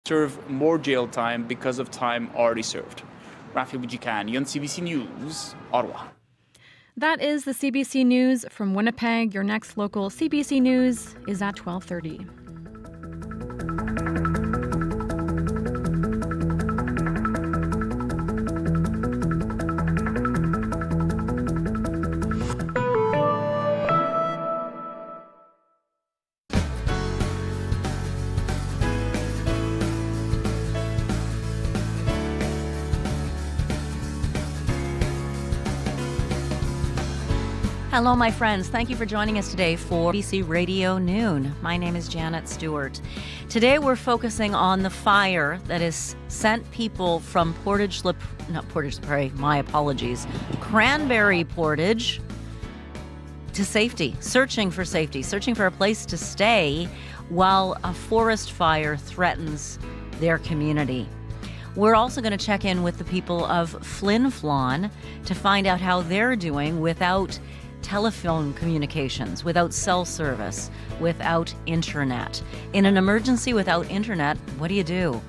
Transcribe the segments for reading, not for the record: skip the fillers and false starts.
serve more jail time because of time already served. Rafi Bujikan, CBC News, Ottawa. That is the CBC News from Winnipeg. Your next local CBC News is at 12:30. Hello, my friends. Thank you for joining us today for BC Radio Noon. My name is Janet Stewart. Today we're focusing on the fire that has sent people from Cranberry Portage to safety, searching for a place to stay while a forest fire threatens their community. We're also going to check in with the people of Flin Flon to find out how they're doing without telephone communications, without cell service, without internet. In an emergency without internet, what do?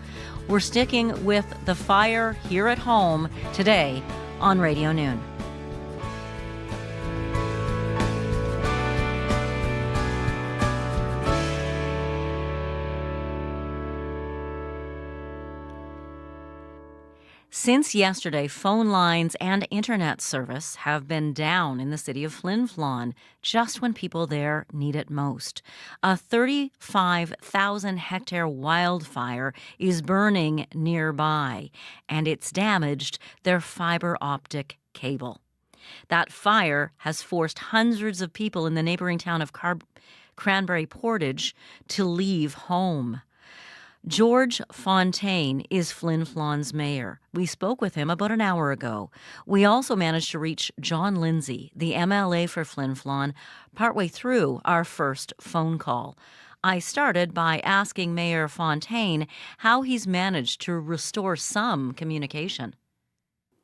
We're sticking with the fire here at home today on Radio Noon. Since yesterday, phone lines and internet service have been down in the city of Flin Flon just when people there need it most. A 35,000-hectare wildfire is burning nearby, and it's damaged their fiber optic cable. That fire has forced hundreds of people in the neighboring town of Cranberry Portage to leave home. George Fontaine is Flin Flon's mayor. We spoke with him about an hour ago. We also managed to reach John Lindsay, the MLA for Flin Flon, partway through our first phone call. I started by asking Mayor Fontaine how he's managed to restore some communication.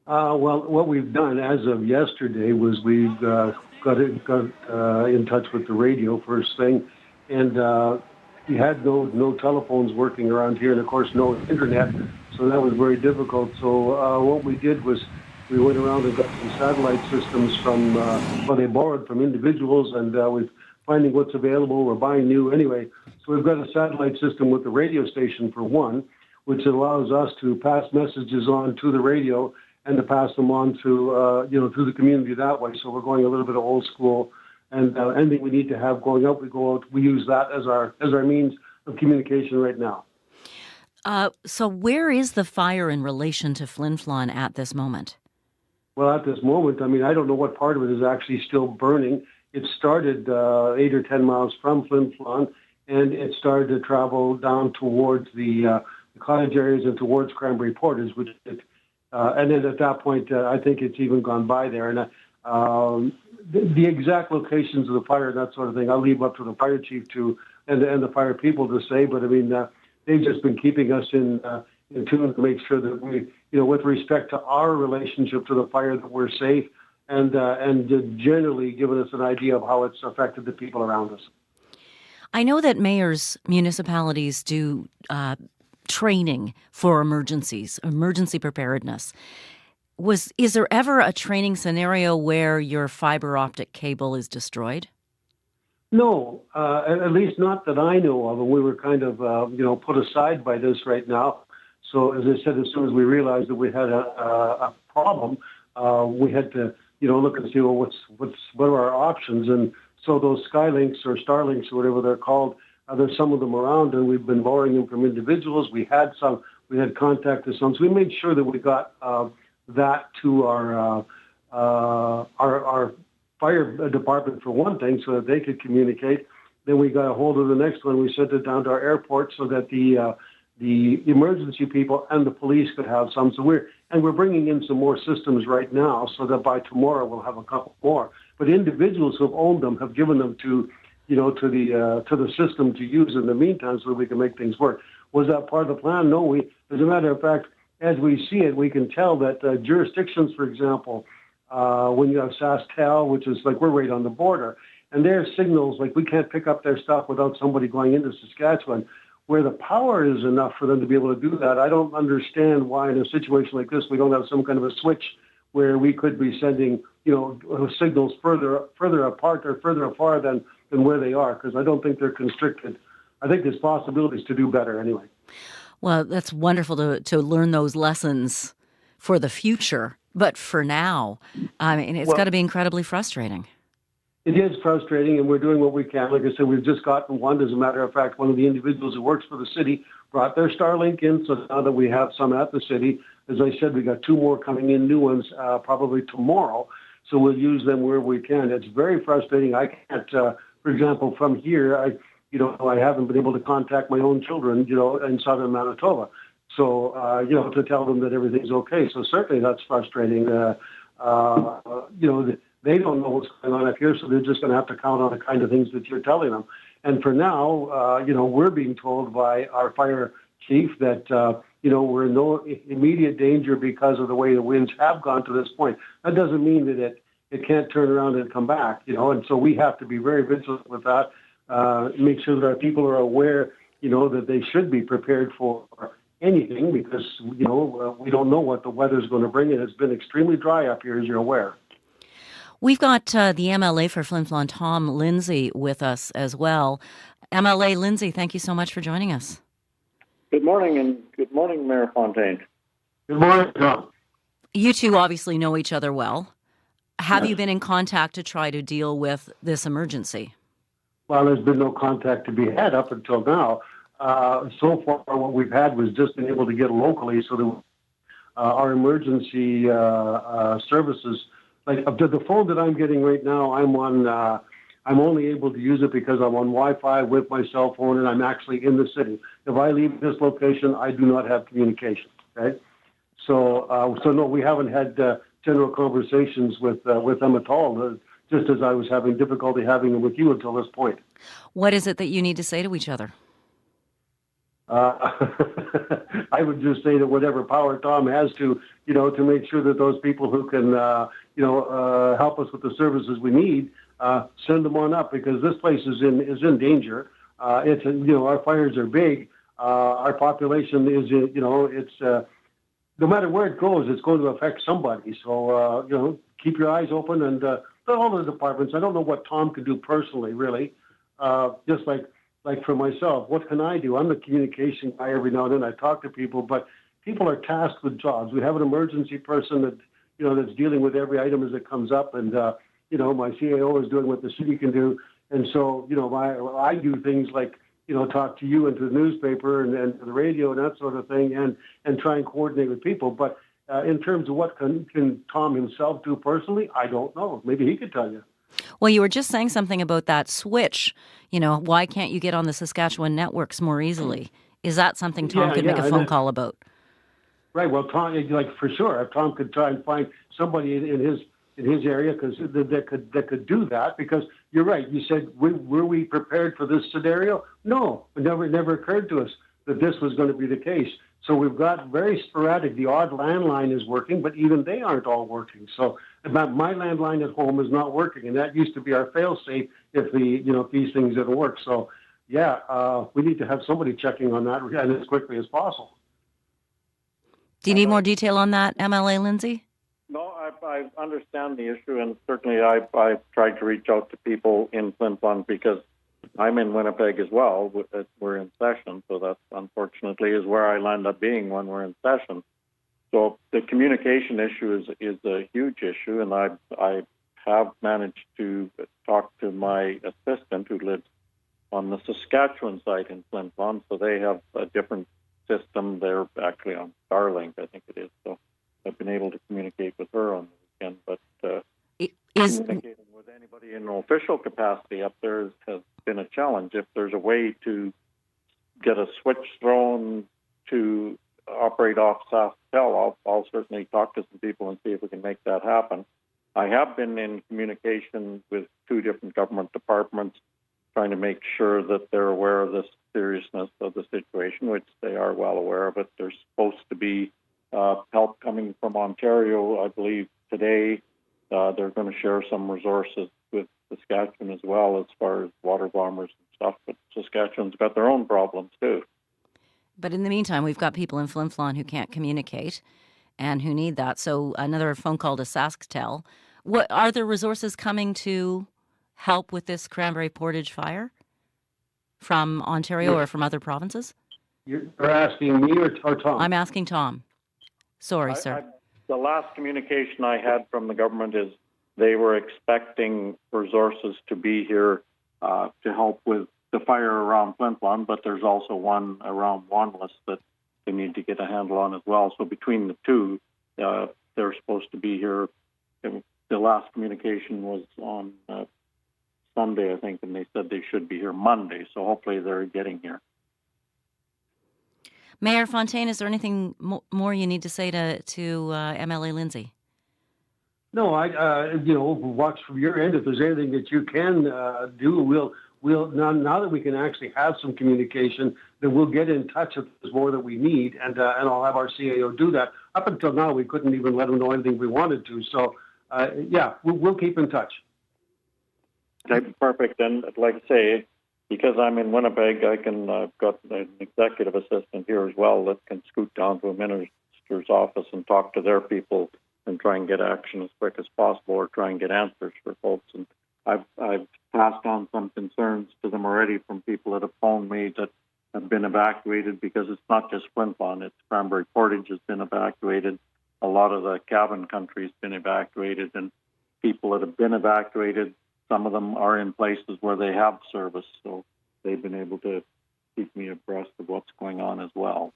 Well, what we've done as of yesterday was we've got in touch with the radio first thing, and we had no telephones working around here, and of course no internet, so that was very difficult. So what we did was we went around and got some satellite systems from, they borrowed from individuals, and we're finding what's available. We're buying new anyway. So we've got a satellite system with the radio station for one, which allows us to pass messages on to the radio and to pass them on to, through the community that way. So we're going a little bit of old school. And anything we need to have going out, we go out. We use that as our means of communication right now. So where is the fire in relation to Flin Flon at this moment? Well, at this moment, I don't know what part of it is actually still burning. It started 8 or 10 miles from Flin Flon, and it started to travel down towards the cottage areas and towards Cranberry Portage, and then at that point, I think it's even gone by there. And the exact locations of the fire and that sort of thing, I'll leave up to the fire chief and the fire people to say. But they've just been keeping us in tune to make sure that we, with respect to our relationship to the fire, that we're safe, and generally giving us an idea of how it's affected the people around us. I know that municipalities do training for emergency preparedness. Is there ever a training scenario where your fiber optic cable is destroyed? No, at least not that I know of. And we were kind of, put aside by this right now. So as I said, as soon as we realized that we had a problem, we had to, look and see, well, what are our options? And so those Skylinks or Starlinks or whatever they're called, there's some of them around, and we've been borrowing them from individuals. We had contact with some. So we made sure that we got that to our fire department for one thing, so that they could communicate. Then we got a hold of the next one. We sent it down to our airport so that the emergency people and the police could have some. So we're bringing in some more systems right now, so that by tomorrow we'll have a couple more. But individuals who've owned them have given them to the system to use in the meantime, so that we can make things work. Was that part of the plan? No. As a matter of fact, as we see it, we can tell that jurisdictions, for example, when you have SaskTel, which is like we're right on the border, and their signals, like we can't pick up their stuff without somebody going into Saskatchewan. where the power is enough for them to be able to do that, I don't understand why in a situation like this we don't have some kind of a switch where we could be sending, signals further apart or further afar than where they are, because I don't think they're constricted. I think there's possibilities to do better anyway. Well, that's wonderful to learn those lessons for the future. But for now, I mean, it's got to be incredibly frustrating. It is frustrating, and we're doing what we can. Like I said, we've just gotten one. As a matter of fact, one of the individuals who works for the city brought their Starlink in, so now that we have some at the city, as I said, we got 2 more coming in, new ones, probably tomorrow. So we'll use them where we can. It's very frustrating. I can't, for example, from here, I haven't been able to contact my own children, in southern Manitoba. So, to tell them that everything's okay. So certainly that's frustrating. They don't know what's going on up here, so they're just going to have to count on the kind of things that you're telling them. And for now, we're being told by our fire chief that, we're in no immediate danger because of the way the winds have gone to this point. That doesn't mean that it can't turn around and come back, and so we have to be very vigilant with that, make sure that our people are aware, that they should be prepared for anything because, we don't know what the weather's going to bring, and it's been extremely dry up here, as you're aware. We've got the MLA for Flin Flon, Tom Lindsay, with us as well. MLA Lindsay, thank you so much for joining us. Good morning, and good morning, Mayor Fontaine. Good morning, Tom. You two obviously know each other well. Have you been in contact to try to deal with this emergency? Well, there's been no contact to be had up until now. So far, what we've had was just been able to get locally so that our emergency services, like the phone that I'm getting right now, I'm on. I'm only able to use it because I'm on Wi-Fi with my cell phone, and I'm actually in the city. If I leave this location, I do not have communication. Okay, so no, we haven't had general conversations with them at all. Just as I was having difficulty having them with you until this point. What is it that you need to say to each other? I would just say that whatever power Tom has to make sure that those people who can, help us with the services we need, send them on up because this place is in danger. Our fires are big. Our population is, it's no matter where it goes, it's going to affect somebody. So, keep your eyes open and all the departments. I don't know what Tom can do personally, really. Just like for myself, what can I do? I'm the communication guy every now and then. I talk to people, but people are tasked with jobs. We have an emergency person that, that's dealing with every item as it comes up. And, my CAO is doing what the city can do. And so, I do things like, talk to you and to the newspaper and to the radio and that sort of thing and try and coordinate with people. But in terms of what can Tom himself do personally, I don't know. Maybe he could tell you. Well, you were just saying something about that switch. Why can't you get on the Saskatchewan networks more easily? Is that something Tom could make a phone call about? Right. Well, Tom, for sure, if Tom could try and find somebody in his area because that could do that. Because you're right. You said, were we prepared for this scenario? No, it never occurred to us that this was going to be the case. So we've got very sporadic. The odd landline is working, but even they aren't all working. So my landline at home is not working, and that used to be our fail-safe if these things didn't work. So we need to have somebody checking on that as quickly as possible. Do you need more detail on that, MLA Lindsay? No, I understand the issue, and certainly I've tried to reach out to people in Flin Flon because I'm in Winnipeg as well. We're in session, so that unfortunately is where I land up being when we're in session. So the communication issue is a huge issue, and I have managed to talk to my assistant who lives on the Saskatchewan site in Flin Flon, so they have a different system. They're actually on Starlink, I think it is. So I've been able to communicate with her on the weekend, but communicating with anybody in an official capacity up there has been a challenge. If there's a way to get a switch thrown to operate off Sasktel, I'll certainly talk to some people and see if we can make that happen. I have been in communication with 2 different government departments trying to make sure that they're aware of the seriousness of the situation, which they are well aware of it. There's supposed to be help coming from Ontario, I believe, today. They're going to share some resources with Saskatchewan as well as far as water bombers and stuff, but Saskatchewan's got their own problems too. But in the meantime, we've got people in Flin Flon who can't communicate and who need that. So another phone call to Sasktel. What are there resources coming to help with this Cranberry Portage fire from Ontario or from other provinces? You're asking me or Tom? I'm asking Tom. Sorry, sir. The last communication I had from the government is they were expecting resources to be here to help with the fire around Flin Flon, but there's also one around Wanless that they need to get a handle on as well. So between the two, they're supposed to be here. The last communication was on Sunday, I think, and they said they should be here Monday. So hopefully they're getting here. Mayor Fontaine, is there anything more you need to say to MLA Lindsay? No, watch from your end. If there's anything that you can do, we'll now that we can actually have some communication, then we'll get in touch if there's more that we need, and I'll have our CAO do that. Up until now, we couldn't even let them know anything we wanted to. So, we'll keep in touch. Okay, perfect. And like I say, because I'm in Winnipeg, I've got an executive assistant here as well that can scoot down to a minister's office and talk to their people and try and get action as quick as possible, or try and get answers for folks. And I've passed on some concerns to them already from people that have phoned me that have been evacuated, because it's not just Flin Flon, it's Cranberry Portage has been evacuated. A lot of the cabin country has been evacuated, and people that have been evacuated, some of them are in places where they have service, so they've been able to keep me abreast of what's going on as well.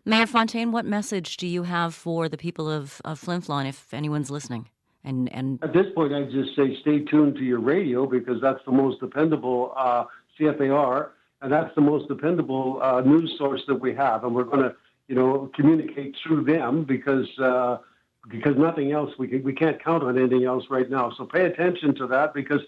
Mayor Fontaine, what message do you have for the people of Flin Flon, if anyone's listening? And at this point, I'd just say stay tuned to your radio, because that's the most dependable CFAR, and that's the most dependable news source that we have, and we're going to, communicate through them, because nothing else we can't count on anything else right now. So pay attention to that, because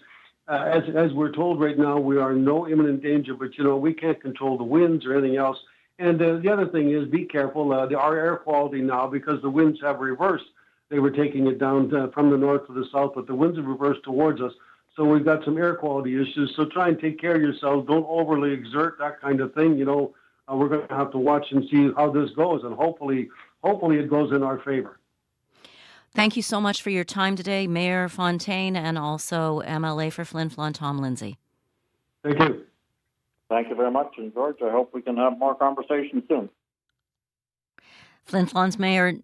as we're told right now, we are in no imminent danger, but we can't control the winds or anything else. And the other thing is, be careful. Our air quality now, because the winds have reversed, they were taking it down from the north to the south, but the winds have reversed towards us. So we've got some air quality issues. So try and take care of yourselves. Don't overly exert, that kind of thing. We're going to have to watch and see how this goes, and hopefully it goes in our favor. Thank you so much for your time today, Mayor Fontaine, and also MLA for Flin Flon, Tom Lindsay. Thank you. Thank you very much, and George, I hope we can have more conversations soon. Flin Flon's Mayor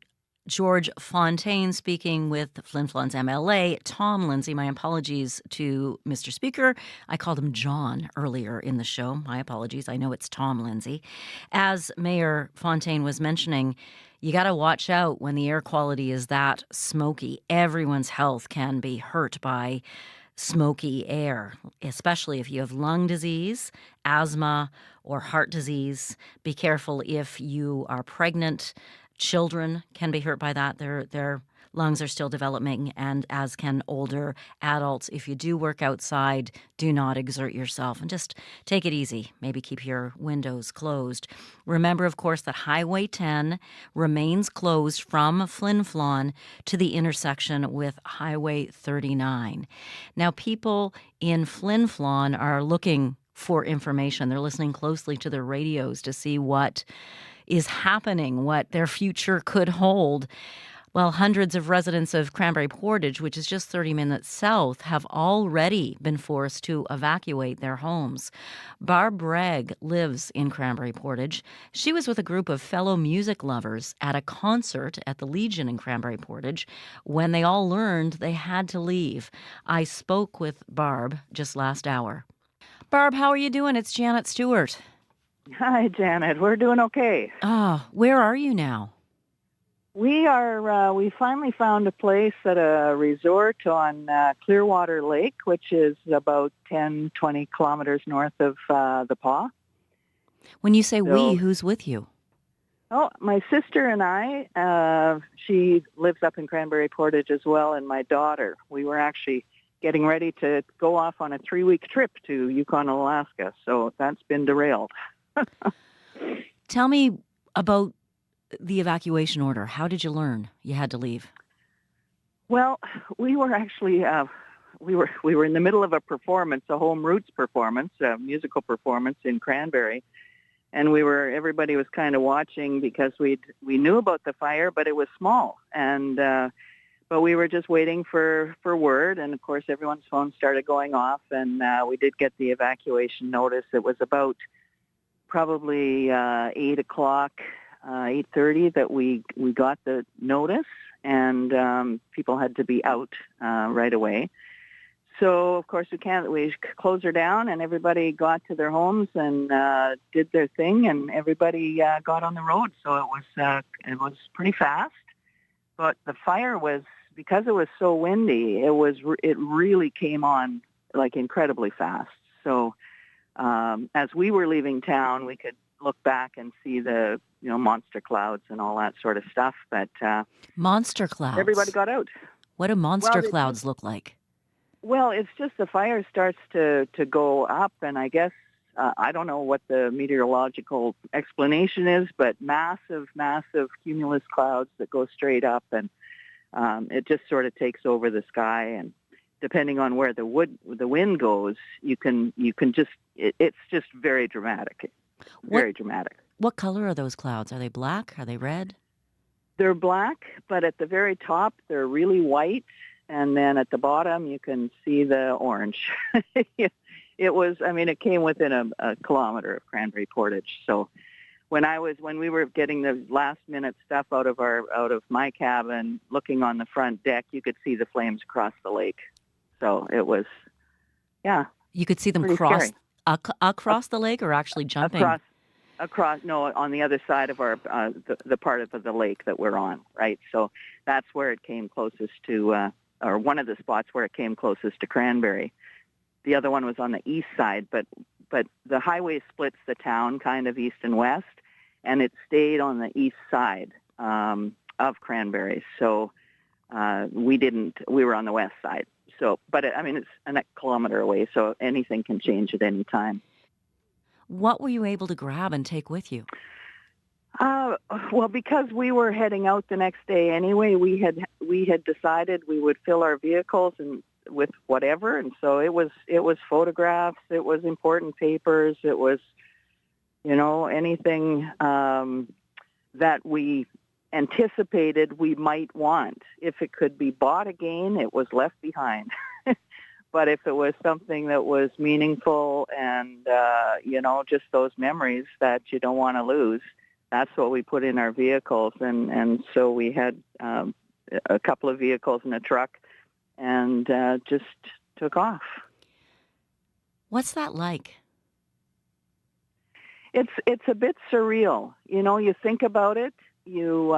George Fontaine speaking with Flin Flon's MLA, Tom Lindsay. My apologies to Mr. Speaker. I called him John earlier in the show. My apologies. I know it's Tom Lindsay. As Mayor Fontaine was mentioning, you got to watch out when the air quality is that smoky. Everyone's health can be hurt by smoky air, especially if you have lung disease, asthma, or heart disease. Be careful if you are pregnant. Children can be hurt by that. Their lungs are still developing, and as can older adults. If you do work outside, do not exert yourself, and just take it easy. Maybe keep your windows closed. Remember, of course, that Highway 10 remains closed from Flin Flon to the intersection with Highway 39. Now, people in Flin Flon are looking for information. They're listening closely to their radios to see what is happening, what their future could hold. Well, hundreds of residents of Cranberry Portage, which is just 30 minutes south, have already been forced to evacuate their homes. Barb Bragg lives in Cranberry Portage. She was with a group of fellow music lovers at a concert at the Legion in Cranberry Portage when they all learned they had to leave. I spoke with Barb just last hour. Barb, how are you doing? It's Janet Stewart. Hi, Janet. We're doing okay. Where are you now? We finally found a place at a resort on Clearwater Lake, which is about 10, 20 kilometers north of the Paw. When you say we, who's with you? Oh, my sister and I, she lives up in Cranberry Portage as well, and my daughter. We were actually getting ready to go off on a 3-week trip to Yukon, Alaska, so that's been derailed. Tell me about the evacuation order. How did you learn you had to leave? Well, we were actually we were in the middle of a performance, a home roots performance, a musical performance in Cranberry, and everybody was kind of watching because we knew about the fire, but it was small, and but we were just waiting for word, and of course everyone's phones started going off, and we did get the evacuation notice. It was about probably 8 o'clock, 8:30 that we got the notice, and people had to be out right away. So, of course, we closed her down, and everybody got to their homes and did their thing, and everybody got on the road. So it was pretty fast. But the fire was, because it was so windy, it really came on like incredibly fast. So as we were leaving town, we could look back and see the monster clouds and all that sort of stuff. But monster clouds. Everybody got out. What do monster clouds look like? Well, it's just the fire starts to go up, and I guess I don't know what the meteorological explanation is, but massive cumulus clouds that go straight up, and it just sort of takes over the sky. And depending on where the wind goes, you can just it's just very dramatic, very dramatic. What color are those clouds? Are they black? Are they red? They're black, but at the very top they're really white. And then at the bottom, you can see the orange. It came within a kilometer of Cranberry Portage. So when we were getting the last minute stuff out of my cabin, looking on the front deck, you could see the flames across the lake. So it was, You could see them cross across the lake, or actually jumping? On the other side of our the part of the lake that we're on, right? So that's where it came closest to. Or one of the spots where it came closest to Cranberry. The other one was on the east side, but the highway splits the town kind of east and west, and it stayed on the east side of Cranberry. So we were on the west side. So, but it's a kilometer away, so anything can change at any time. What were you able to grab and take with you? Well, because we were heading out the next day anyway, we had decided we would fill our vehicles with whatever, and so it was photographs, it was important papers, it was anything that we anticipated we might want. If it could be bought again, it was left behind. But if it was something that was meaningful and just those memories that you don't want to lose, that's what we put in our vehicles, and so we had a couple of vehicles in a truck, and just took off. What's that like? It's a bit surreal. You think about it, you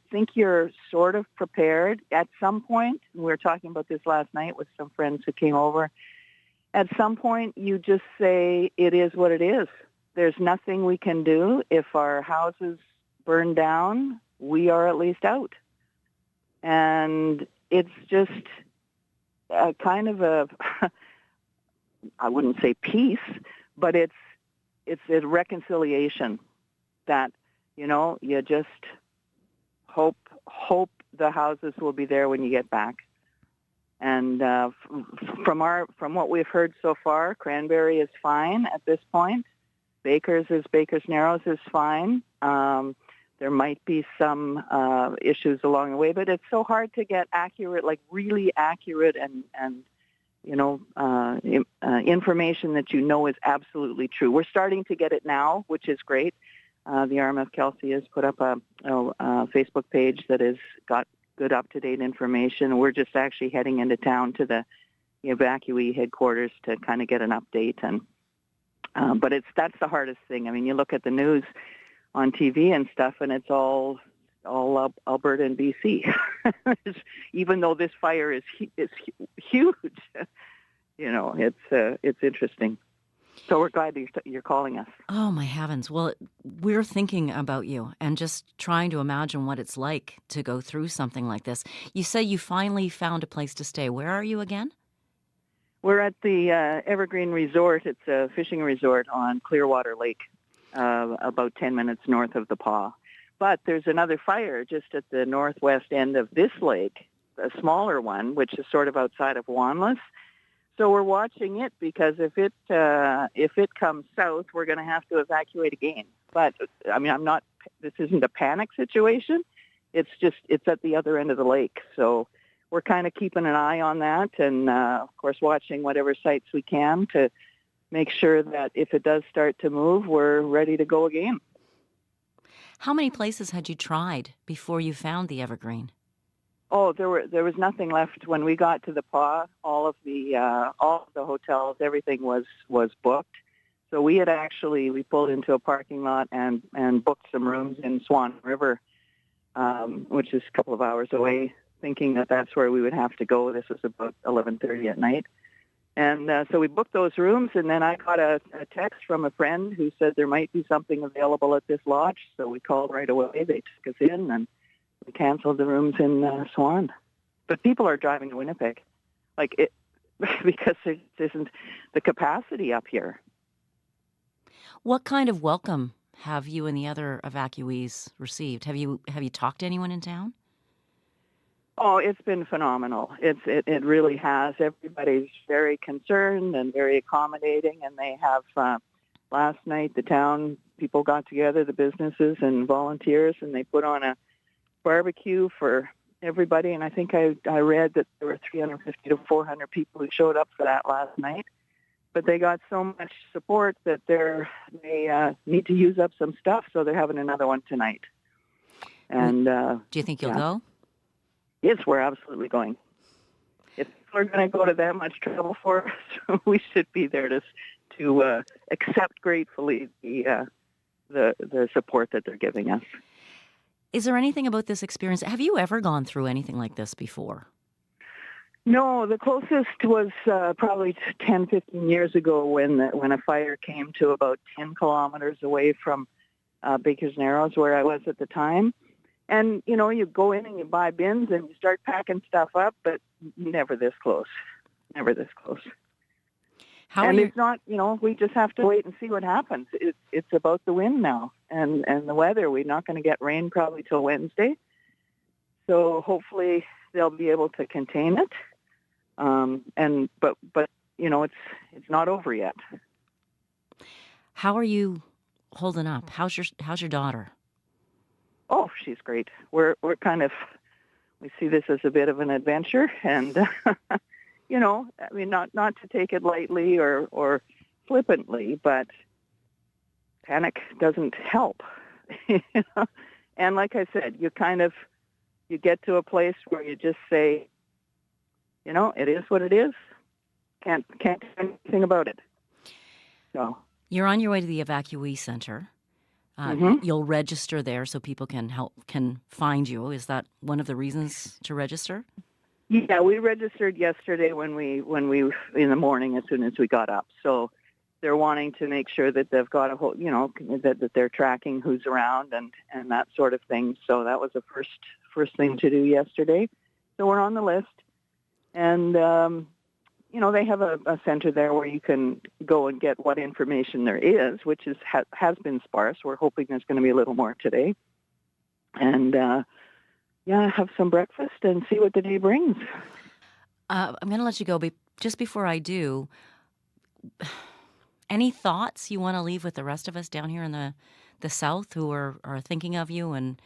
think you're sort of prepared at some point. We were talking about this last night with some friends who came over. At some point, you just say, it is what it is. There's nothing we can do. If our houses burn down, we are at least out. And it's just a kind of I wouldn't say peace, but it's a reconciliation that, you just hope the houses will be there when you get back. And from what we've heard so far, Cranberry is fine at this point. Baker's Narrows is fine. There might be some issues along the way, but it's so hard to get accurate, like really accurate and information that is absolutely true. We're starting to get it now, which is great. The RMF Kelsey has put up a Facebook page that has got good up-to-date information. We're just actually heading into town to the Evacuee headquarters to kind of get an update. And but that's the hardest thing. I mean, you look at the news on TV and stuff, and it's all Alberta and BC. Even though this fire is huge, it's interesting. So we're glad you're calling us. Oh, my heavens. Well, we're thinking about you and just trying to imagine what it's like to go through something like this. You say you finally found a place to stay. Where are you again? We're at the Evergreen Resort. It's a fishing resort on Clearwater Lake, about 10 minutes north of the Paw. But there's another fire just at the northwest end of this lake, a smaller one, which is sort of outside of Wanless. So we're watching it because if it comes south, we're going to have to evacuate again. But I mean, this isn't a panic situation. It's at the other end of the lake. So we're kind of keeping an eye on that, and of course watching whatever sites we can to make sure that if it does start to move, we're ready to go again. How many places had you tried before you found the evergreen? Oh, there was nothing left when we got to the Paw. All of the hotels, everything was booked. So we pulled into a parking lot and booked some rooms in Swan River, which is a couple of hours away, thinking that that's where we would have to go. This was about 11:30 at night. And so we booked those rooms, and then I got a text from a friend who said there might be something available at this lodge. So we called right away. They took us in, and we canceled the rooms in Swan. But people are driving to Winnipeg, because there isn't the capacity up here. What kind of welcome have you and the other evacuees received? Have you talked to anyone in town? Oh, it's been phenomenal. It really has. Everybody's very concerned and very accommodating, and they have. Last night, the town people got together, the businesses and volunteers, and they put on a barbecue for everybody. And I think I read that there were 350 to 400 people who showed up for that last night. But they got so much support that they need to use up some stuff, so they're having another one tonight. And do you think you'll go? Yes, we're absolutely going. If people are going to go to that much trouble for us, we should be there to accept gratefully the support that they're giving us. Is there anything about this experience? Have you ever gone through anything like this before? No, the closest was probably 10, 15 years ago when a fire came to about 10 kilometers away from Baker's Narrows, where I was at the time. And, you go in and you buy bins and you start packing stuff up, but never this close. Never this close. It's not, we just have to wait and see what happens. It's about the wind now and the weather. We're not going to get rain probably till Wednesday. So hopefully they'll be able to contain it. But it's not over yet. How are you holding up? How's your daughter? Oh, she's great. We're kind of, we see this as a bit of an adventure, and not to take it lightly or flippantly, but panic doesn't help. And like I said, you get to a place where you just say, it is what it is. Can't do anything about it. So you're on your way to the Evacuee Center. You'll register there so people can find you. Is that one of the reasons to register? Yeah, we registered yesterday when we in the morning as soon as we got up. So they're wanting to make sure that they've got a whole, that they're tracking who's around and that sort of thing. So that was the first thing to do yesterday. So we're on the list, and they have a center there where you can go and get what information there is, which has been sparse. We're hoping there's going to be a little more today. And, have some breakfast and see what the day brings. I'm going to let you go, but just before I do, any thoughts you want to leave with the rest of us down here in the South who are thinking of you and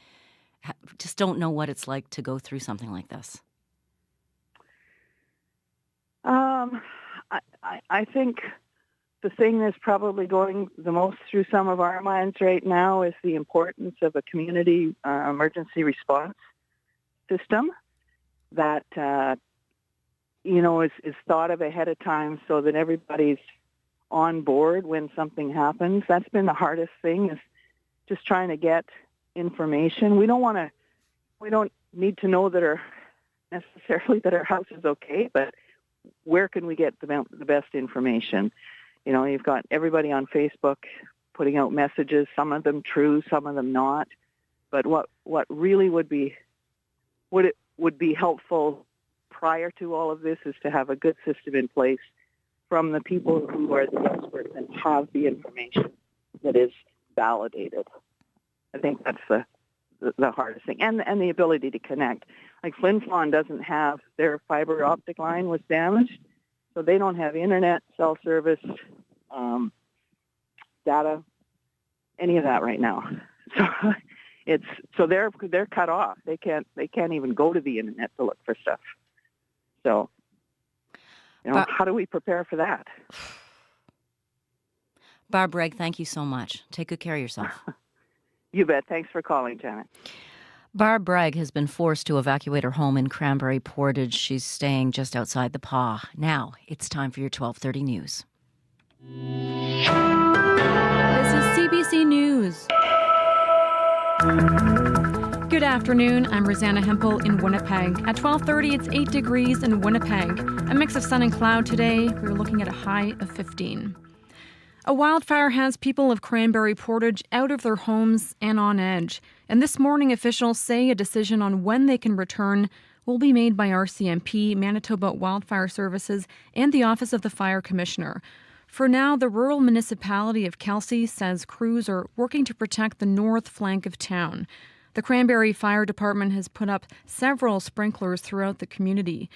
just don't know what it's like to go through something like this? I think the thing that's probably going the most through some of our minds right now is the importance of a community emergency response system that, is thought of ahead of time so that everybody's on board when something happens. That's been the hardest thing, is just trying to get information. We don't need to know necessarily that our house is okay, but where can we get the best information? You've got everybody on Facebook putting out messages, some of them true, some of them not. But what really would be helpful prior to all of this is to have a good system in place from the people who are the experts and have the information that is validated. I think that's the hardest thing, and the ability to connect. Like Flin Flon doesn't have, their fiber optic line was damaged, So they don't have internet, cell service, data, any of that right now. So they're cut off. They can't even go to the internet to look for stuff. So how do we prepare for that? Barb Bragg, thank you so much. Take good care of yourself. You bet. Thanks for calling, Janet. Barb Bragg has been forced to evacuate her home in Cranberry Portage. She's staying just outside the Pas. Now it's time for your 12:30 news. This is CBC News. Good afternoon. I'm Rosanna Hempel in Winnipeg. At 12:30, it's 8 degrees in Winnipeg. A mix of sun and cloud today. We're looking at a high of 15. A wildfire has people of Cranberry Portage out of their homes and on edge. And this morning, officials say a decision on when they can return will be made by RCMP, Manitoba Wildfire Services, and the Office of the Fire Commissioner. For now, the rural municipality of Kelsey says crews are working to protect the north flank of town. The Cranberry Fire Department has put up several sprinklers throughout the community.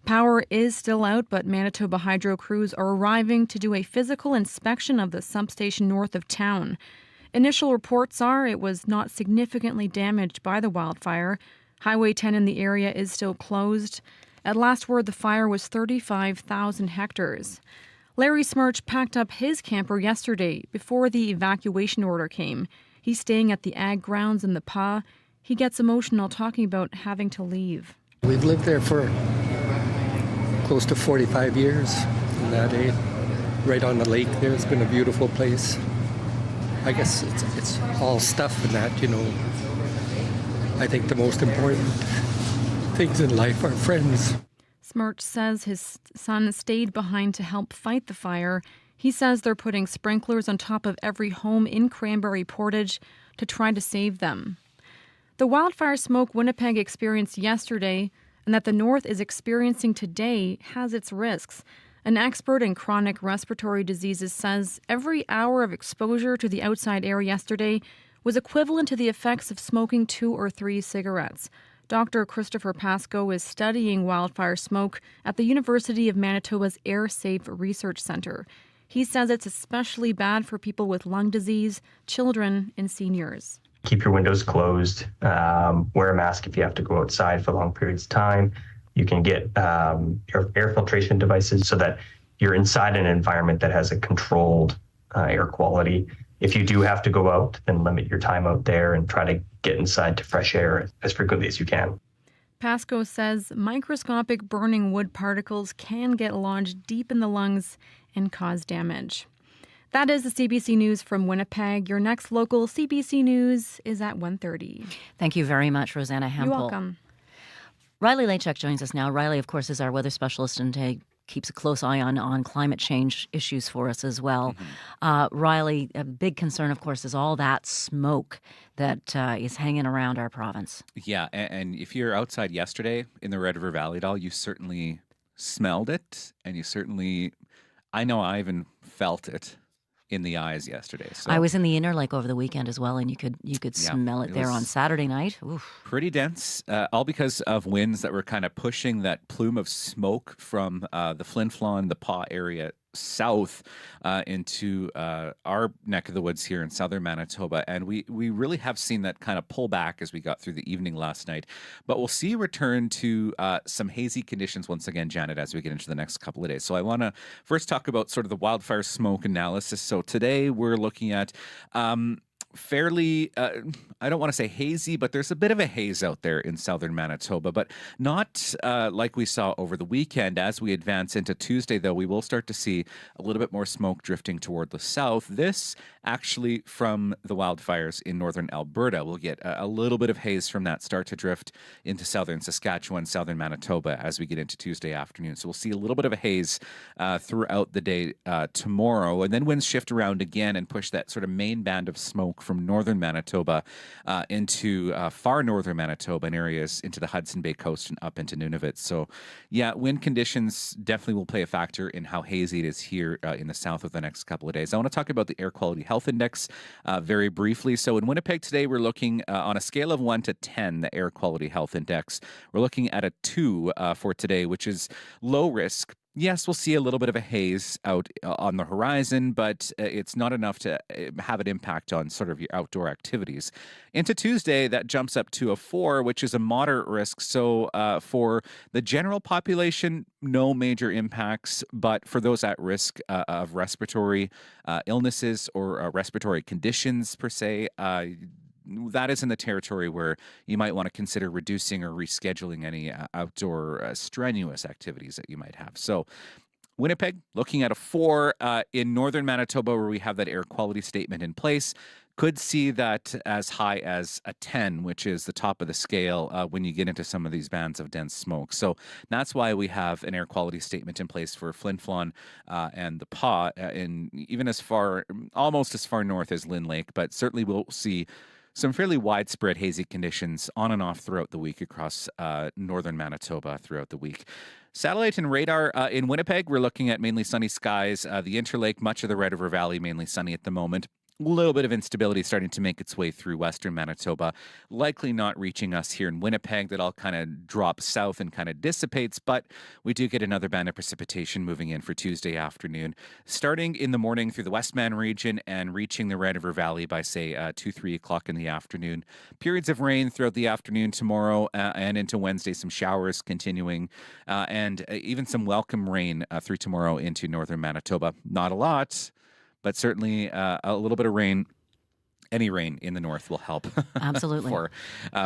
Power is still out, but Manitoba Hydro crews are arriving to do a physical inspection of the substation north of town. Initial reports are it was not significantly damaged by the wildfire. Highway 10 in the area is still closed. At last word, the fire was 35,000 hectares. Larry Smirch packed up his camper yesterday before the evacuation order came. He's staying at the ag grounds in the Pas. He gets emotional talking about having to leave. We've lived there for close to 45 years in that age. Right on the lake there. It's been a beautiful place. I guess it's all stuff in that, I think the most important things in life are friends. Smirch says his son stayed behind to help fight the fire. He says they're putting sprinklers on top of every home in Cranberry Portage to try to save them. The wildfire smoke Winnipeg experienced yesterday and that the North is experiencing today has its risks. An expert in chronic respiratory diseases says every hour of exposure to the outside air yesterday was equivalent to the effects of smoking 2 or 3 cigarettes. Dr. Christopher Pascoe is studying wildfire smoke at the University of Manitoba's Air Safe Research Centre. He says it's especially bad for people with lung disease, children, and seniors. Keep your windows closed. Wear a mask if you have to go outside for long periods of time. You can get air filtration devices so that you're inside an environment that has a controlled air quality. If you do have to go out, then limit your time out there and try to get inside to fresh air as frequently as you can. Pascoe says microscopic burning wood particles can get lodged deep in the lungs and cause damage. That is the CBC News from Winnipeg. Your next local CBC News is at 1:30. Thank you very much, Rosanna Hempel. You're welcome. Riley Lachuk joins us now. Riley, of course, is our weather specialist and keeps a close eye on climate change issues for us as well. Riley, a big concern, of course, is all that smoke that is hanging around our province. Yeah, and if you're outside yesterday in the Red River Valley at all, you certainly smelled it, and you certainly, I know I even felt it in the eyes yesterday. So I was in the Inner Lake over the weekend as well, and you could smell it there on Saturday night. Oof. Pretty dense, all because of winds that were kind of pushing that plume of smoke from the Flin Flon, the Pas area south into our neck of the woods here in southern Manitoba. And we really have seen that kind of pull back as we got through the evening last night. But we'll see a return to some hazy conditions once again, Janet, as we get into the next couple of days. So I want to first talk about sort of the wildfire smoke analysis. So today we're looking at fairly, I don't want to say hazy, but there's a bit of a haze out there in southern Manitoba, but not like we saw over the weekend. As we advance into Tuesday, though, we will start to see a little bit more smoke drifting toward the south. This actually from the wildfires in northern Alberta. We'll get a little bit of haze from that start to drift into southern Saskatchewan, southern Manitoba as we get into Tuesday afternoon. So we'll see a little bit of a haze throughout the day tomorrow, and then winds shift around again and push that sort of main band of smoke from northern Manitoba into far northern Manitoba and areas into the Hudson Bay coast and up into Nunavut. So, yeah, wind conditions definitely will play a factor in how hazy it is here in the south of the next couple of days. I want to talk about the Air Quality Health Index very briefly. So in Winnipeg today, we're looking on a scale of 1 to 10, the Air Quality Health Index. We're looking at a 2 for today, which is low risk. Yes, we'll see a little bit of a haze out on the horizon, but it's not enough to have an impact on sort of your outdoor activities. Into Tuesday, that jumps up to a 4, which is a moderate risk. So for the general population, no major impacts, but for those at risk of respiratory illnesses or respiratory conditions per se, that is in the territory where you might want to consider reducing or rescheduling any outdoor strenuous activities that you might have. So, Winnipeg, looking at a 4 in northern Manitoba, where we have that air quality statement in place, could see that as high as a 10, which is the top of the scale when you get into some of these bands of dense smoke. So that's why we have an air quality statement in place for Flin Flon and the Pas, and even almost as far north as Lynn Lake, but certainly we'll see some fairly widespread hazy conditions on and off throughout the week across northern Manitoba throughout the week. Satellite and radar in Winnipeg, we're looking at mainly sunny skies. The Interlake, much of the Red River Valley, mainly sunny at the moment. A little bit of instability starting to make its way through western Manitoba, likely not reaching us here in Winnipeg. That all kind of drops south and kind of dissipates, but we do get another band of precipitation moving in for Tuesday afternoon, starting in the morning through the Westman region and reaching the Red River Valley by, say, 2-3 o'clock in the afternoon. Periods of rain throughout the afternoon tomorrow and into Wednesday, some showers continuing, and even some welcome rain through tomorrow into northern Manitoba. Not a lot, but certainly a little bit of rain. Any rain in the north will help. Absolutely.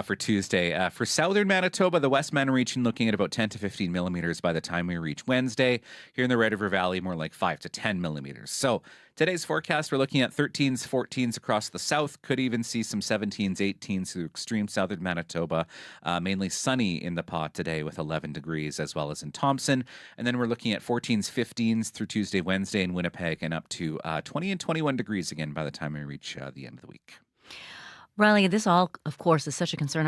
for Tuesday. For southern Manitoba, the Westman region looking at about 10 to 15 millimeters by the time we reach Wednesday. Here in the Red River Valley, more like 5 to 10 millimeters. So today's forecast, we're looking at 13s, 14s across the south. Could even see some 17s, 18s through extreme southern Manitoba. Mainly sunny in the Pas today with 11 degrees, as well as in Thompson. And then we're looking at 14s, 15s through Tuesday, Wednesday in Winnipeg, and up to 20 and 21 degrees again by the time we reach the end of the week. Riley, this all, of course, is such a concern.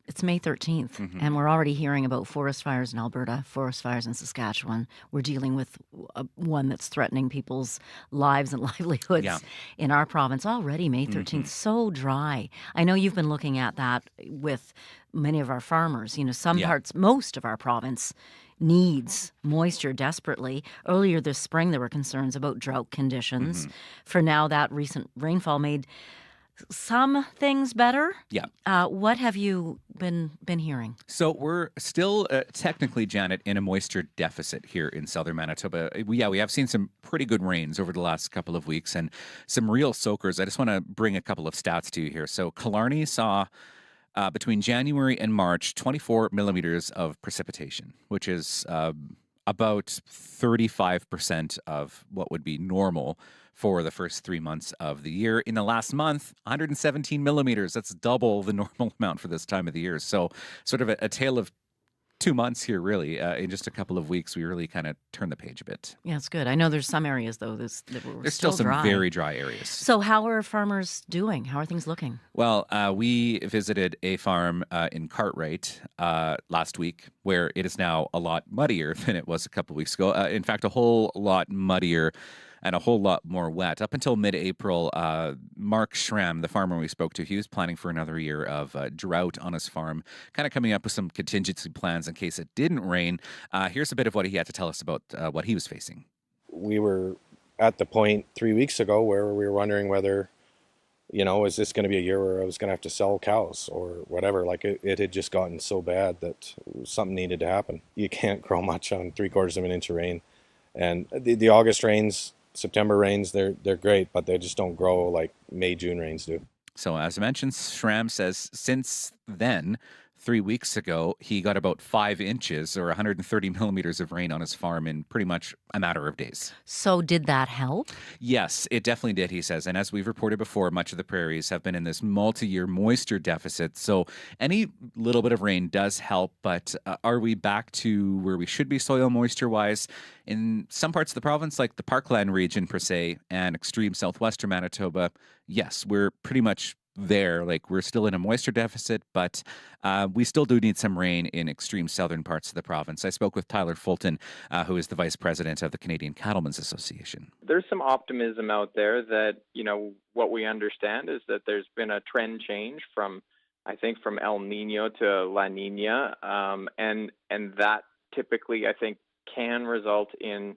It's May 13th, and we're already hearing about forest fires in Alberta, forest fires in Saskatchewan. We're dealing with one that's threatening people's lives and livelihoods in our province already, May 13th. So dry. I know you've been looking at that with many of our farmers. You know, most of our province needs moisture desperately. Earlier this spring, there were concerns about drought conditions. For now, that recent rainfall made some things better. Yeah. What have you been hearing? So we're still technically, Janet, in a moisture deficit here in southern Manitoba. We have seen some pretty good rains over the last couple of weeks and some real soakers. I just want to bring a couple of stats to you here. So Killarney saw between January and March 24 millimeters of precipitation, which is about 35% of what would be normal for the first 3 months of the year. In the last month, 117 millimeters. That's double the normal amount for this time of the year. So sort of a tale of 2 months here, really. In just a couple of weeks, we really kind of turned the page a bit. Yeah, it's good. I know there's some areas, though, there's still some dry. very dry areas. So how are farmers doing? How are things looking? Well, we visited a farm in Cartwright last week, where it is now a lot muddier than it was a couple of weeks ago. In fact, a whole lot muddier and a whole lot more wet. Up until mid-April, Mark Schramm, the farmer we spoke to, he was planning for another year of drought on his farm, kind of coming up with some contingency plans in case it didn't rain. Here's a bit of what he had to tell us about what he was facing. We were at the point 3 weeks ago where we were wondering whether, is this going to be a year where I was going to have to sell cows or whatever? Like it had just gotten so bad that something needed to happen. You can't grow much on 3/4 of an inch of rain. And the August rains, September rains, they're great, but they just don't grow like May, June rains do. So as I mentioned, Schramm says since then, 3 weeks ago, he got about 5 inches or 130 millimeters of rain on his farm in pretty much a matter of days. So did that help? Yes, it definitely did, he says. And as we've reported before, much of the prairies have been in this multi-year moisture deficit. So any little bit of rain does help, but are we back to where we should be soil moisture-wise? In some parts of the province, like the Parkland region per se, and extreme southwestern Manitoba, yes, we're pretty much there. Like we're still in a moisture deficit, but we still do need some rain in extreme southern parts of the province. I spoke with Tyler Fulton, who is the vice president of the Canadian Cattlemen's Association. There's some optimism out there that, what we understand is that there's been a trend change from El Nino to La Nina. And that typically, I think, can result in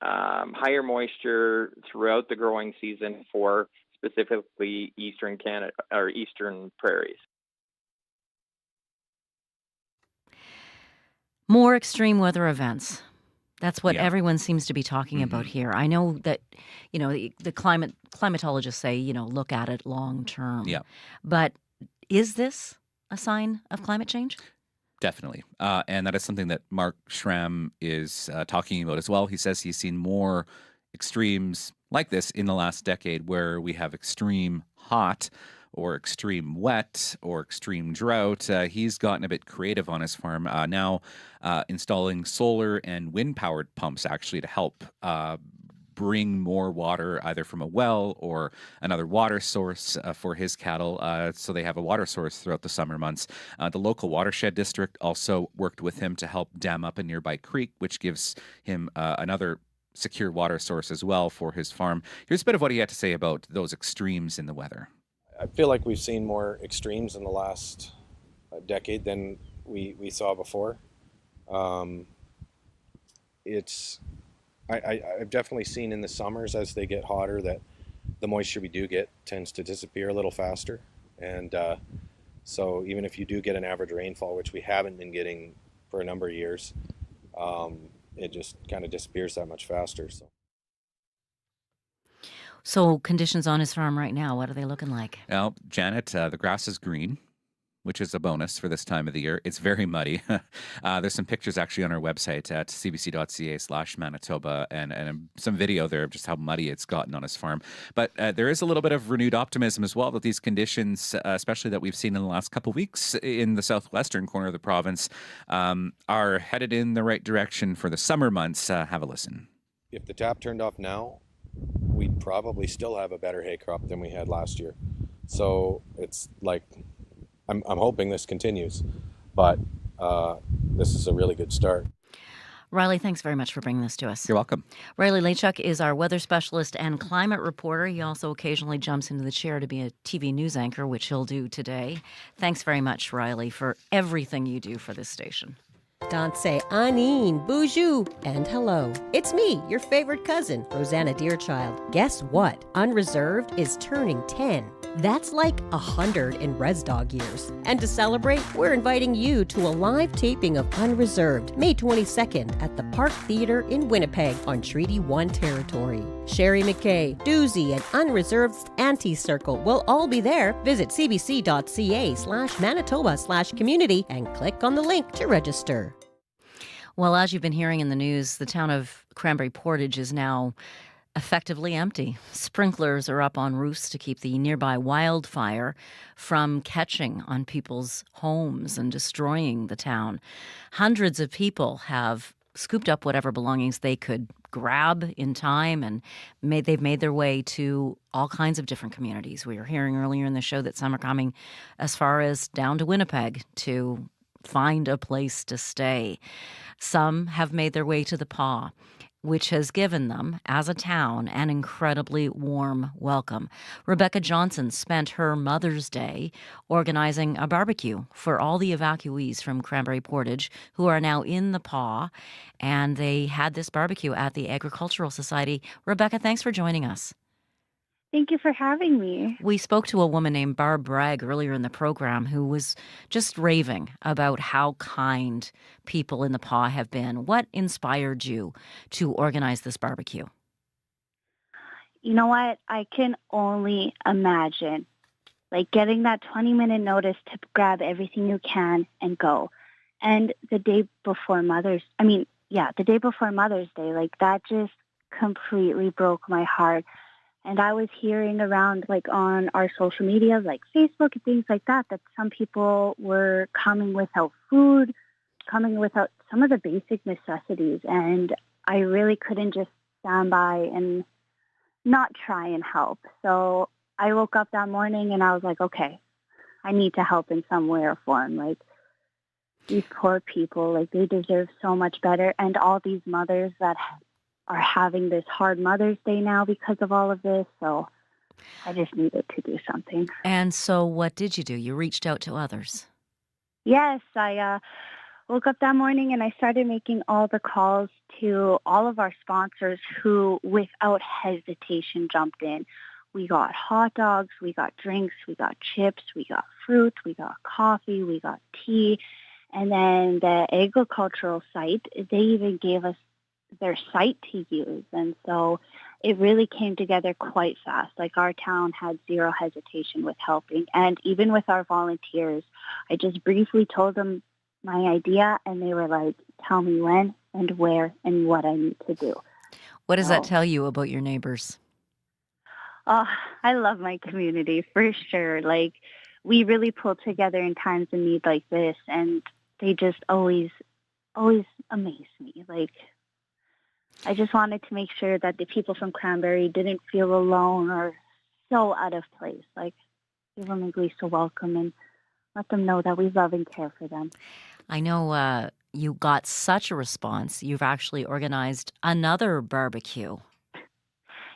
higher moisture throughout the growing season for specifically eastern Canada or eastern prairies. More extreme weather events. That's what Yeah. everyone seems to be talking about here. I know that, the climatologists say, look at it long term. Yeah. But is this a sign of climate change? Definitely. And that is something that Mark Schramm is talking about as well. He says he's seen more extremes like this in the last decade where we have extreme hot or extreme wet or extreme drought. He's gotten a bit creative on his farm now, installing solar and wind-powered pumps actually to help bring more water either from a well or another water source for his cattle, so they have a water source throughout the summer months. The local watershed district also worked with him to help dam up a nearby creek, which gives him another secure water source as well for his farm. Here's a bit of what he had to say about those extremes in the weather. I feel like we've seen more extremes in the last decade than we saw before. I've definitely seen in the summers as they get hotter that the moisture we do get tends to disappear a little faster. And so even if you do get an average rainfall, which we haven't been getting for a number of years, it just kind of disappears that much faster. So conditions on his farm right now, what are they looking like? Now, Janet, the grass is green, which is a bonus for this time of the year. It's very muddy. There's some pictures actually on our website at cbc.ca/Manitoba and some video there of just how muddy it's gotten on his farm. But there is a little bit of renewed optimism as well that these conditions, especially that we've seen in the last couple of weeks in the southwestern corner of the province, are headed in the right direction for the summer months. Have a listen. If the tap turned off now, we'd probably still have a better hay crop than we had last year. So it's like, I'm hoping this continues, but this is a really good start. Riley, thanks very much for bringing this to us. You're welcome. Riley Lachuk is our weather specialist and climate reporter. He also occasionally jumps into the chair to be a TV news anchor, which he'll do today. Thanks very much, Riley, for everything you do for this station. Danse, Anine, Boujou, and hello. It's me, your favorite cousin, Rosanna Deerchild. Guess what? Unreserved is turning 10. That's like 100 in Res Dog years. And to celebrate, we're inviting you to a live taping of Unreserved, May 22nd at the Park Theatre in Winnipeg on Treaty 1 territory. Sherry McKay, Doozy, and Unreserved's Auntie Circle will all be there. Visit cbc.ca/Manitoba/community and click on the link to register. Well, as you've been hearing in the news, the town of Cranberry Portage is now effectively empty. Sprinklers are up on roofs to keep the nearby wildfire from catching on people's homes and destroying the town. Hundreds of people have scooped up whatever belongings they could grab in time, and they've made their way to all kinds of different communities. We were hearing earlier in the show that some are coming as far as down to Winnipeg to find a place to stay. Some have made their way to the Paw, which has given them, as a town, an incredibly warm welcome. Rebecca Johnson spent her Mother's Day organizing a barbecue for all the evacuees from Cranberry Portage who are now in the Paw, and they had this barbecue at the Agricultural Society. Rebecca, thanks for joining us. Thank you for having me. We spoke to a woman named Barb Bragg earlier in the program who was just raving about how kind people in the Paw have been. What inspired you to organize this barbecue? You know what? I can only imagine, like, getting that 20-minute notice to grab everything you can and go. And the day before Mother's Day, like, that just completely broke my heart. And I was hearing around, like, on our social media, like Facebook and things like that, that some people were coming without food, coming without some of the basic necessities. And I really couldn't just stand by and not try and help. So I woke up that morning and I was like, okay, I need to help in some way or form. Like, these poor people, like, they deserve so much better. And all these mothers that are having this hard Mother's Day now because of all of this. So I just needed to do something. And so what did you do? You reached out to others. Yes, woke up that morning and I started making all the calls to all of our sponsors who, without hesitation, jumped in. We got hot dogs, we got drinks, we got chips, we got fruit, we got coffee, we got tea. And then the agricultural site, they even gave us their site to use. And so it really came together quite fast. Like, our town had zero hesitation with helping. And even with our volunteers, I just briefly told them my idea, and they were like, tell me when and where and what I need to do. What does that tell you about your neighbors? Oh, I love my community for sure. Like, we really pull together in times of need like this, and they just always amaze me. Like, I just wanted to make sure that the people from Cranberry didn't feel alone or so out of place. Like, give them a grace to welcome and let them know that we love and care for them. I know you got such a response. You've actually organized another barbecue.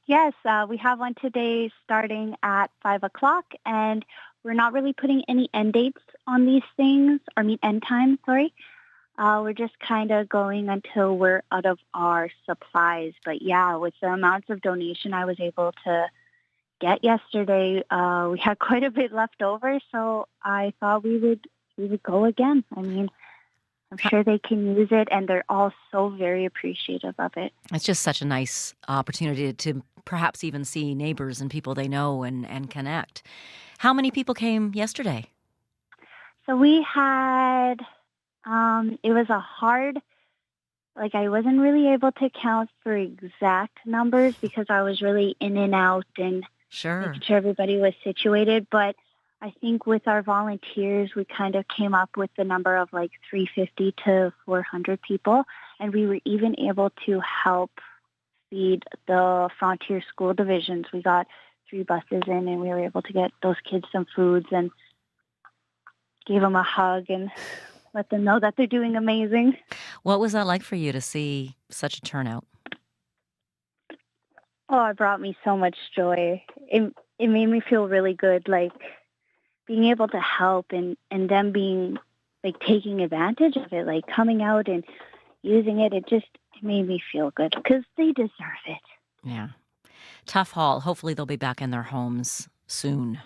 Yes, we have one today starting at 5 o'clock, and we're not really putting any end dates on these things, end time, sorry. We're just kind of going until we're out of our supplies. But yeah, with the amounts of donation I was able to get yesterday, we had quite a bit left over, so I thought we would go again. I mean, I'm sure they can use it, and they're all so very appreciative of it. It's just such a nice opportunity to perhaps even see neighbors and people they know and connect. How many people came yesterday? So we had, it was a hard, like, I wasn't really able to count for exact numbers because I was really in and out and making sure everybody was situated. But I think with our volunteers, we kind of came up with the number of like 350 to 400 people. And we were even able to help feed the Frontier School divisions. We got 3 buses in, and we were able to get those kids some foods and gave them a hug and let them know that they're doing amazing. What was that like for you to see such a turnout? Oh, it brought me so much joy. It made me feel really good, like being able to help and them being like taking advantage of it, like coming out and using it. It made me feel good because they deserve it. Yeah. Tough haul. Hopefully they'll be back in their homes soon.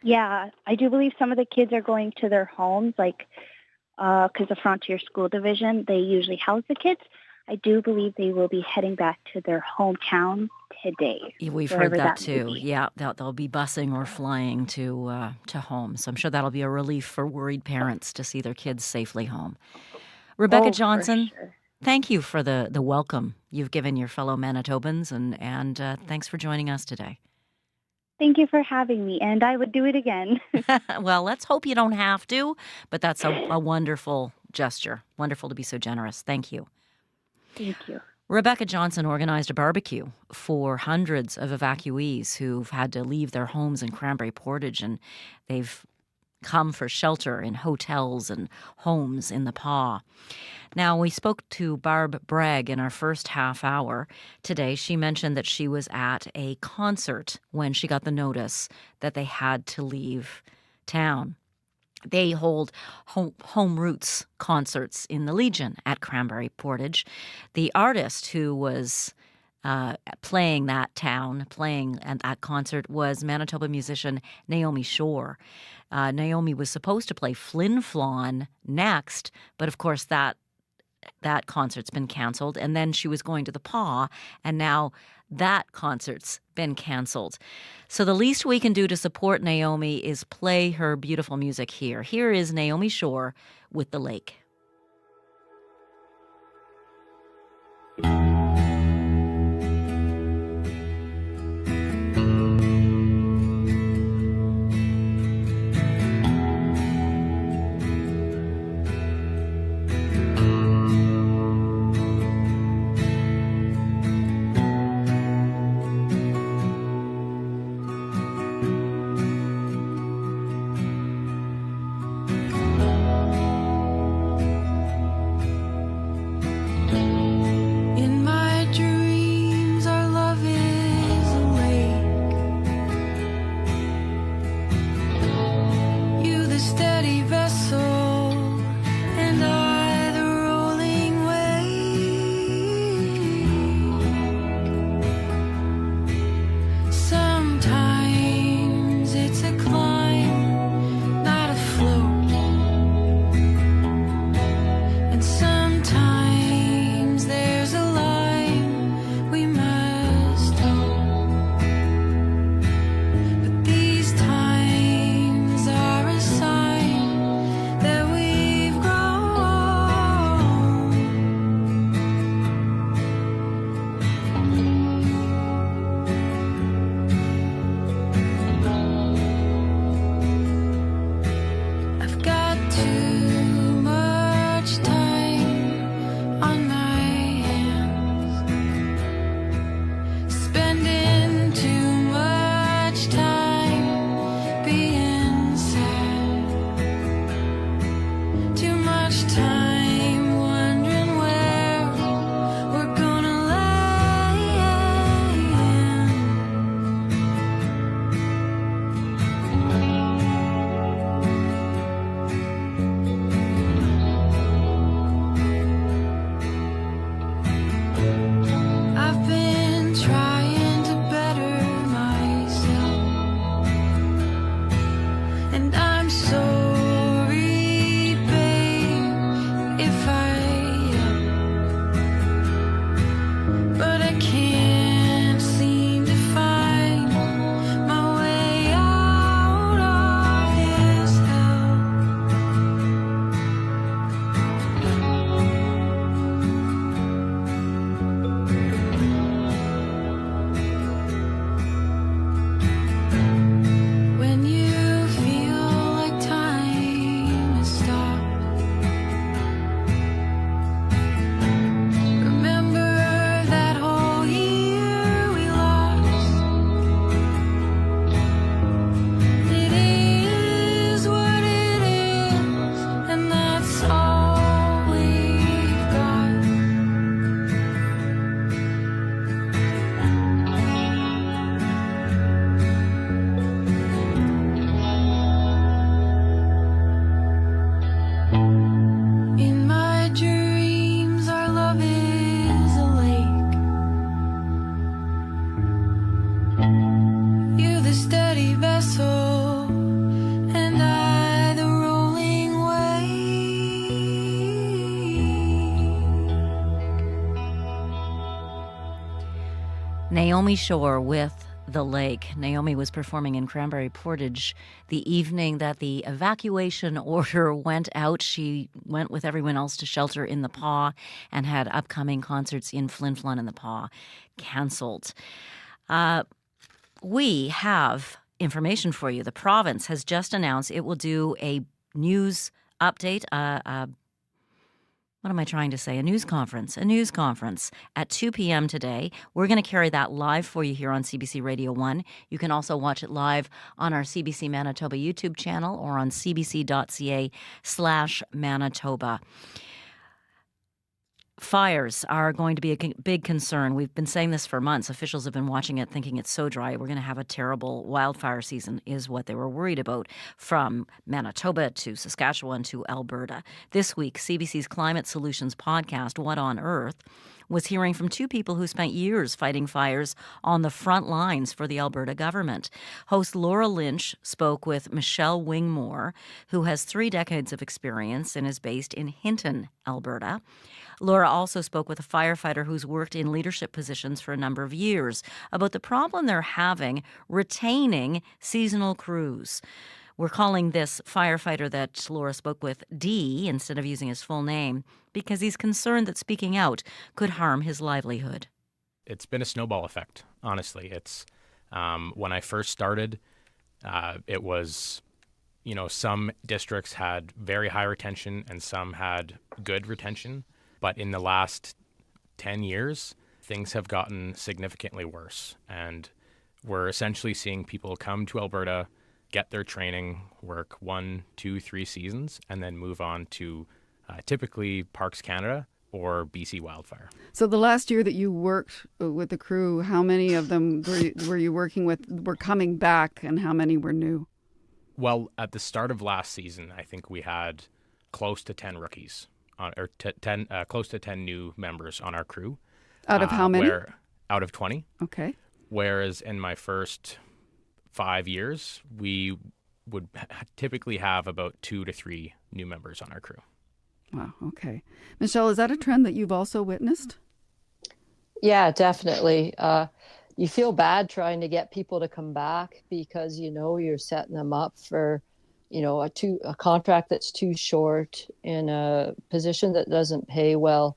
Yeah, I do believe some of the kids are going to their homes, like, because the Frontier School Division, they usually house the kids. I do believe they will be heading back to their hometown today. We've heard that too. Yeah, they'll be busing or flying to home. So I'm sure that'll be a relief for worried parents to see their kids safely home. Rebecca Johnson, thank you for the welcome you've given your fellow Manitobans, and thanks for joining us today. Thank you for having me, and I would do it again. Well, let's hope you don't have to, but that's a wonderful gesture. Wonderful to be so generous. Thank you. Thank you. Rebecca Johnson organized a barbecue for hundreds of evacuees who've had to leave their homes in Cranberry Portage, and they've come for shelter in hotels and homes in the PAW. Now, we spoke to Barb Bragg in our first half hour today. She mentioned that she was at a concert when she got the notice that they had to leave town. They hold home roots concerts in the Legion at Cranberry Portage. The artist who was playing at that concert was Manitoba musician Naomi Shore. Naomi was supposed to play Flin Flon next, but of course that concert's been canceled. And then she was going to the PAW, and now that concert's been canceled. So the least we can do to support Naomi is play her beautiful music here. Here is Naomi Shore with The Lake. Naomi Shore with The Lake. Naomi was performing in Cranberry Portage the evening that the evacuation order went out. She went with everyone else to shelter in the Paw and had upcoming concerts in Flin Flon and the Paw canceled. We have information for you. The province has just announced it will do a news update, what am I trying to say? A news conference at 2 p.m. today. We're going to carry that live for you here on CBC Radio 1. You can also watch it live on our CBC Manitoba YouTube channel or on cbc.ca/Manitoba. Fires are going to be a big concern. We've been saying this for months. Officials have been watching it, thinking it's so dry. We're going to have a terrible wildfire season, is what they were worried about, from Manitoba to Saskatchewan to Alberta. This week, CBC's Climate Solutions podcast, What on Earth, was hearing from two people who spent years fighting fires on the front lines for the Alberta government. Host Laura Lynch spoke with Michelle Wingmore, who has 3 decades of experience and is based in Hinton, Alberta. Laura also spoke with a firefighter who's worked in leadership positions for a number of years about the problem they're having retaining seasonal crews. We're calling this firefighter that Laura spoke with D instead of using his full name because he's concerned that speaking out could harm his livelihood. It's been a snowball effect, honestly. It's when I first started, it was, some districts had very high retention and some had good retention. But in the last 10 years, things have gotten significantly worse. And we're essentially seeing people come to Alberta, get their training, work 1, 2, 3 seasons, and then move on to typically Parks Canada or BC Wildfire. So the last year that you worked with the crew, how many of them were you working with were coming back and how many were new? Well, at the start of last season, I think we had close to 10 rookies. Close to 10 new members on our crew. Out of how many? Out of 20. Okay. Whereas in my first 5 years, we would typically have about 2 to 3 new members on our crew. Wow. Okay. Michelle, is that a trend that you've also witnessed? Yeah, definitely. You feel bad trying to get people to come back because, you're setting them up for a contract that's too short in a position that doesn't pay well,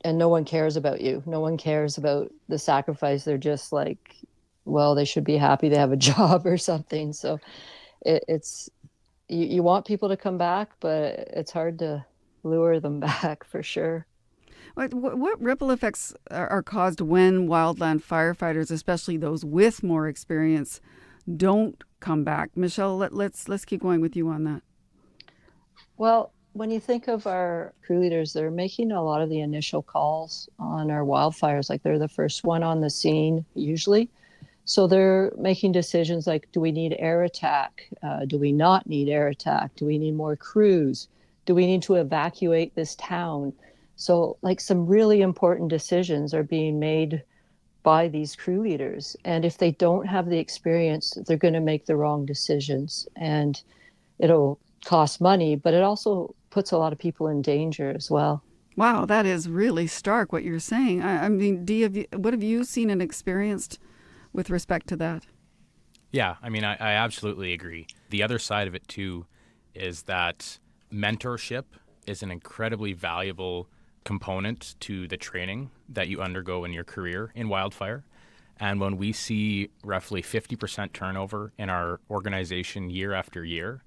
and no one cares about you. No one cares about the sacrifice. They're just like, well, they should be happy they have a job or something. So it's you want people to come back, but it's hard to lure them back for sure. What ripple effects are caused when wildland firefighters, especially those with more experience, don't come back? Michelle, let's keep going with you on that. Well, when you think of our crew leaders, they're making a lot of the initial calls on our wildfires. Like they're the first one on the scene usually. So they're making decisions like, do we need air attack? Do we not need air attack? Do we need more crews? Do we need to evacuate this town? So like some really important decisions are being made by these crew leaders. And if they don't have the experience, they're going to make the wrong decisions. And it'll cost money, but it also puts a lot of people in danger as well. Wow, that is really stark what you're saying. I mean, what have you seen and experienced with respect to that? Yeah, I mean, I absolutely agree. The other side of it too is that mentorship is an incredibly valuable component to the training that you undergo in your career in wildfire. And when we see roughly 50% turnover in our organization year after year,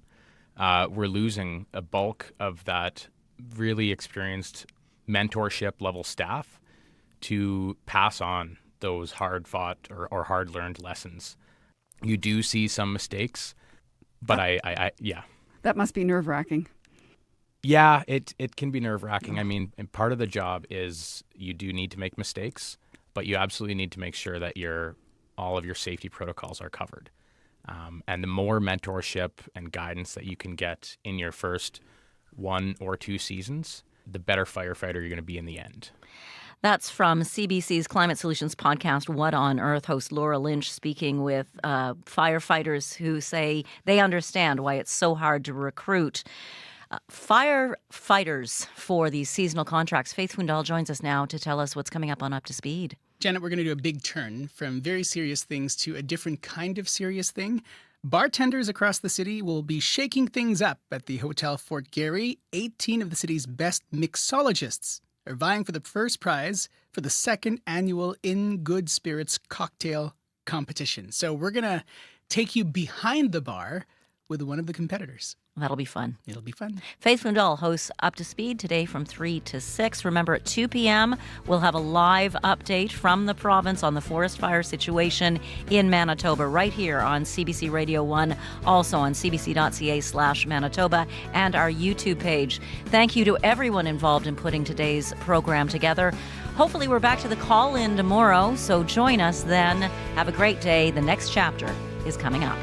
we're losing a bulk of that really experienced mentorship level staff to pass on those hard fought or hard learned lessons. You do see some mistakes, but yeah. That must be nerve-wracking. Yeah, it can be nerve-wracking. I mean, and part of the job is you do need to make mistakes, but you absolutely need to make sure that all of your safety protocols are covered. And the more mentorship and guidance that you can get in your first 1 or 2 seasons, the better firefighter you're going to be in the end. That's from CBC's Climate Solutions podcast, What on Earth, host Laura Lynch speaking with firefighters who say they understand why it's so hard to recruit firefighters for these seasonal contracts. Faith Wendell joins us now to tell us what's coming up on Up to Speed. Janet, we're going to do a big turn from very serious things to a different kind of serious thing. Bartenders across the city will be shaking things up at the Hotel Fort Garry. 18 of the city's best mixologists are vying for the first prize for the second annual In Good Spirits cocktail competition. So we're going to take you behind the bar with one of the competitors. That'll be fun. It'll be fun. Faith Mundell hosts Up to Speed today from 3 to 6. Remember, at 2 p.m., we'll have a live update from the province on the forest fire situation in Manitoba right here on CBC Radio 1, also on cbc.ca/Manitoba, and our YouTube page. Thank you to everyone involved in putting today's program together. Hopefully, we're back to the call-in tomorrow, so join us then. Have a great day. The next chapter is coming up.